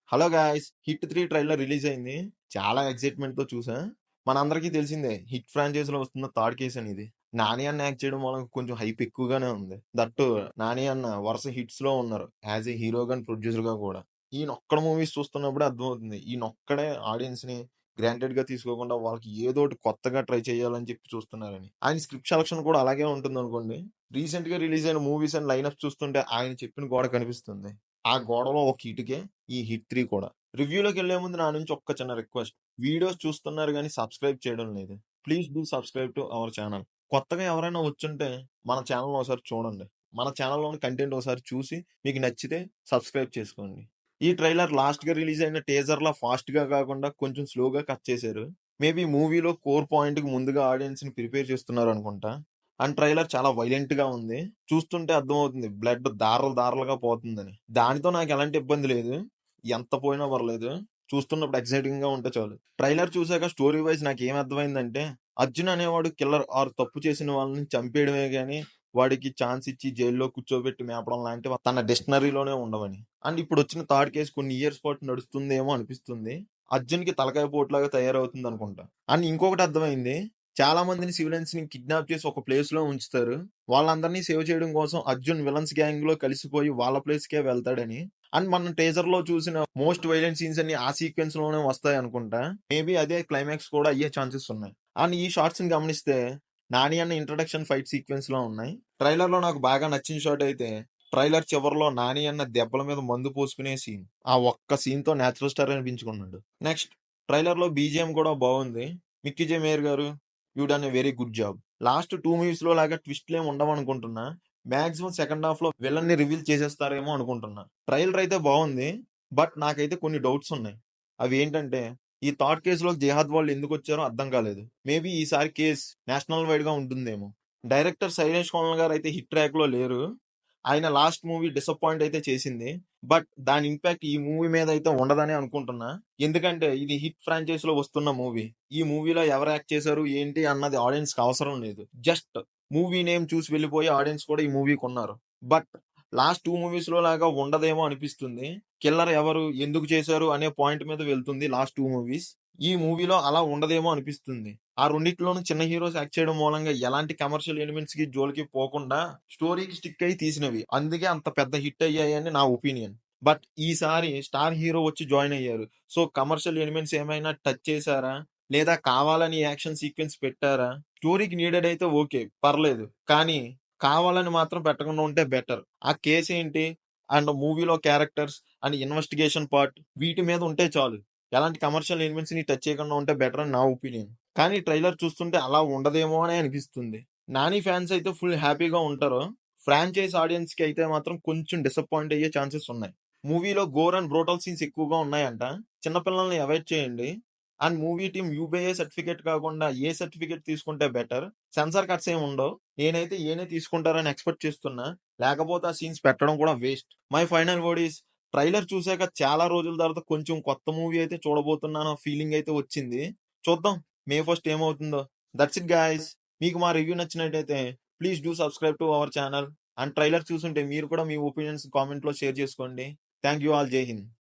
Hello guys! 'Hit 3' trailer release అయింది. చాలా ఎక్సైట్‌మెంట్‌తో చూసా. మనందరికీ తెలిసిందే హిట్ ఫ్రాంచైజీలో వస్తున్న థర్డ్ కేస్ అనేది. 'నాని' అన్న యాక్ట్ చేయడం మూలంగా కొంచెం హైప్ ఎక్కువగానే ఉంది. దట్టు 'నాని' అన్న వరుస హిట్స్‌లో ఉన్నారు. యాస్ ఎ హీరోగా అండ్ ప్రొడ్యూసర్‌గా కూడా. ఈయనొక్కడు మూవీస్ చూస్తున్నప్పుడే అర్థమవుతుంది. ఈయనొక్కడే ఆడియన్స్‌ని గ్రాంటెడ్‌గా తీసుకోకుండా వాళ్ళకి ఏదోటి కొత్తగా ట్రై చేయాలని చెప్పి చూస్తున్నారని. ఆయన స్క్రిప్ట్ సెలక్షన్ కూడా అలాగే ఉంటుందనుకోండి. రీసెంట్‌గా రిలీజ్ అయిన మూవీస్ అండ్ లైనప్ చూస్తుంటే ఆయన చెప్పిన గోడ కనిపిస్తుంది. ఆ గోడలో ఒక ఇటుకే ఈ హిట్ 3 కూడా. రివ్యూలోకెళ్ళే ముందు నా నుంచి ఒక్క చిన్న రిక్వెస్ట్. వీడియోస్ చూస్తున్నారు గానీ సబ్స్క్రైబ్ చేయడం లేదు. Please do subscribe to our channel. కొత్తగా ఎవరైనా వచ్చుంటే మన ఛానల్‌ని ఒకసారి చూడండి. మన ఛానల్‌లోని కంటెంట్ ఒకసారి చూసి మీకు నచ్చితే సబ్స్క్రైబ్ చేసుకోండి. ఈ ట్రైలర్ లాస్ట్‌గా రిలీజ్ అయిన టీజర్‌లా ఫాస్ట్‌గా కాకుండా కొంచెం స్లోగా కట్ చేశారు. మేబీ మూవీలో కోర్ పాయింట్‌కి ముందుగా ఆడియన్స్‌ని ప్రిపేర్ చేస్తున్నారనుకుంటా. అండ్ ట్రైలర్ చాలా వైలెంట్‌గా ఉంది. చూస్తుంటే అర్థమవుతుంది బ్లడ్ దారలు దారలుగా పోతుందని. దానితో నాకు ఎలాంటి ఇబ్బంది లేదు. ఎంత పోయినా పర్లేదు. చూస్తున్నప్పుడు ఎక్సైటింగ్‌గా ఉంటే చాలు. ట్రైలర్ చూసాక స్టోరీ వైస్ నాకేం అర్థమైందంటే, అర్జున్ అనేవాడు కిల్లర్ ఆర్ తప్పు చేసిన వాళ్ళని చంపేయడమే గాని, వాడికి ఛాన్స్ ఇచ్చి జైల్‌లో కూర్చోబెట్టి మేపడం లాంటివి తన డిక్షనరీలోనే ఉండవని. అండ్ ఇప్పుడొచ్చిన థర్డ్ కేస్ కొన్ని ఇయర్స్ పాటు నడుస్తుందేమో అనిపిస్తుంది. అర్జున్‌కి తలకాయ పోటులాగా తయారవుతుందనుకుంటా. అండ్ ఇంకొకటి అర్థమైంది. చాలా మందిని సివిలియన్స్‌ని కిడ్నాప్ చేసి ఒక ప్లేస్‌లో ఉంచుతారు. వాళ్ళందరినీ సేవ్ చేయడం కోసం అర్జున్ విలన్స్ గ్యాంగ్‌లో కలిసిపోయి వాళ్ళ ప్లేస్‌కే వెళ్తాడని. అండ్ మనం టీజర్‌లో చూసిన మోస్ట్ వైలెంట్ సీన్స్ అన్ని ఆ సీక్వెన్స్‌లోనే వస్తాయనుకుంటా. మేబీ అదే క్లైమాక్స్ కూడా అయ్యే ఛాన్సెస్ ఉన్నాయి. అండ్ ఈ షార్ట్స్‌ని గమనిస్తే 'నాని' అన్న ఇంట్రడక్షన్ ఫైట్ సీక్వెన్స్‌లో ఉన్నాయి. ట్రైలర్‌లో నాకు బాగా నచ్చిన షాట్ అయితే ట్రైలర్ చివర్లో 'నాని' అన్న దెబ్బల మీద మందు పోసుకునే సీన్. ఆ ఒక్క సీన్‌తో నేచురల్ స్టార్ అనిపించుకున్నాడు. నెక్స్ట్ ట్రైలర్‌లో బీజీఎం కూడా బాగుంది. 'మిక్కీ జె మేయర్ గారు you done a very good job.' Last 2 మూవీస్‌లో లాగా ట్విస్ట్‌లేమి ఉండవనుకుంటున్నా. మాక్సిమం సెకండ్ హాఫ్‌లో విలన్ని రివీల్ చేసేస్తారేమో అనుకుంటున్నా. ట్రైలర్ అయితే బాగుంది. బట్ నాకైతే కొన్ని డౌట్స్ ఉన్నాయి. అవి ఏంటంటే ఈ థర్డ్ కేసులోకి జిహాద్ వాళ్ళు ఎందుకు వచ్చారో అర్థం కాలేదు. మేబీ ఈసారి కేస్ నేషనల్ వైడ్ గా ఉంటుందేమో. డైరెక్టర్ శైలేష్ కోనల్ గారు అయితే హిట్ ట్రాక్ లో లేరు. ఆయన లాస్ట్ మూవీ డిసప్పాయింట్ అయితే చేసింది. బట్ దాని ఇంపాక్ట్ ఈ మూవీ మీద అయితే ఉండదని అనుకుంటున్నా. ఎందుకంటే ఇది హిట్ ఫ్రాంచైజ్ లో వస్తున్న మూవీ. ఈ మూవీలో ఎవరు యాక్ట్ చేశారు ఏంటి అన్నది ఆడియన్స్ కి అవసరం లేదు. జస్ట్ మూవీ నేమ్ చూసి వెళ్ళిపోయి ఆడియన్స్ కూడా ఈ మూవీకి ఉన్నారు. బట్ లాస్ట్ 2 మూవీస్ లో లాగా ఉండదేమో అనిపిస్తుంది. కిల్లర్ ఎవరు ఎందుకు చేశారు అనే పాయింట్ మీద వెళ్తుంది లాస్ట్ 2 మూవీస్. ఈ మూవీలో అలా ఉండదేమో అనిపిస్తుంది. ఆ రెండిట్లోనూ చిన్న హీరోస్ యాక్ట్ చేయడం మూలంగా ఎలాంటి కమర్షియల్ ఎలిమెంట్స్ కి జోలికి పోకుండా స్టోరీకి స్టిక్ అయి తీసినవి. అందుకే అంత పెద్ద హిట్ అయ్యాయని నా ఒపీనియన్. బట్ ఈసారి స్టార్ హీరో వచ్చి జాయిన్ అయ్యారు. సో కమర్షియల్ ఎలిమెంట్స్ ఏమైనా టచ్ చేశారా? లేదా కావాలని యాక్షన్ సీక్వెన్స్ పెట్టారా? స్టోరీకి నీడెడ్ అయితే ఓకే పర్లేదు. కానీ కావాలని మాత్రం పెట్టకుండా ఉంటే బెటర్. ఆ కేసు ఏంటి? అండ్ మూవీలో క్యారెక్టర్స్ అండ్ ఇన్వెస్టిగేషన్ పార్ట్ వీటి మీద ఉంటే చాలు. ఎలాంటి కమర్షియల్ ఎలిమెంట్స్ ని టచ్ చేయకుండా ఉంటే బెటర్ అని నా ఒపీనియన్. కానీ ట్రైలర్ చూస్తుంటే అలా ఉండదేమో అని అనిపిస్తుంది. నాని ఫ్యాన్స్ అయితే ఫుల్ హ్యాపీగా ఉంటారు. ఫ్రాంచైజ్ ఆడియన్స్ కి అయితే మాత్రం కొంచెం డిసప్పాయింట్ అయ్యే ఛాన్సెస్ ఉన్నాయి. మూవీలో గోర్ అండ్ బ్రోటల్ సీన్స్ ఎక్కువగా ఉన్నాయంట. చిన్నపిల్లల్ని అవాయిడ్ చేయండి. అండ్ మూవీ టీమ్ యూబీఏ సర్టిఫికేట్ కాకుండా ఏ సర్టిఫికేట్ తీసుకుంటే బెటర్. సెన్సార్ కట్స్ ఏమి ఉండవు. నేనైతే ఏనే తీసుకుంటారని ఎక్స్పెక్ట్ చేస్తున్నా. లేకపోతే ఆ సీన్స్ పెట్టడం కూడా waste. My final word is trailer చూసాక చాలా రోజుల తర్వాత కొంచెం కొత్త మూవీ అయితే చూడబోతున్నాను ఫీలింగ్ అయితే వచ్చింది. చూద్దాం మే ఫస్ట్ ఏమవుతుందో. That's it guys. మీకు మా రివ్యూ నచ్చినట్టయితే please do subscribe to our channel. And trailer చూసుంటే మీరు కూడా మీ ఒపీనియన్స్ కామెంట్ లో షేర్ చేసుకోండి. Thank you all. జై హింద్.